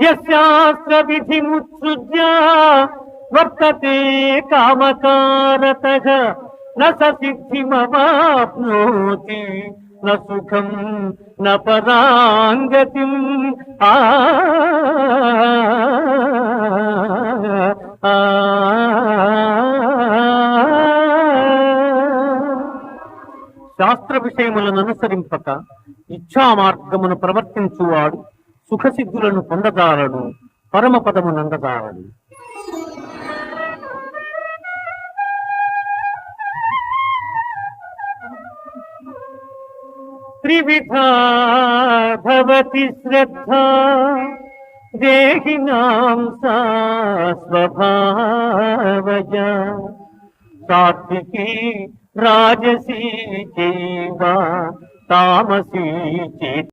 యస్యాస్త్ర విధిముత్సృజ్య వర్తతే కామకారతః న స సిద్ధిమవాప్నోతి న సుఖం న పరాంగతిం. శాస్త్ర విషయములను అనుసరింపక ఇచ్ఛా మార్గమును ప్రవర్తించువాడు సుఖసిద్ధులను పొందజాలడు, పరమపదము నందజాలడు. త్రివిధా భవతి శ్రద్ధా దేహినాం సా స్వభావజా సాత్వికీ రాజసీ చైవ తామసీ చేత్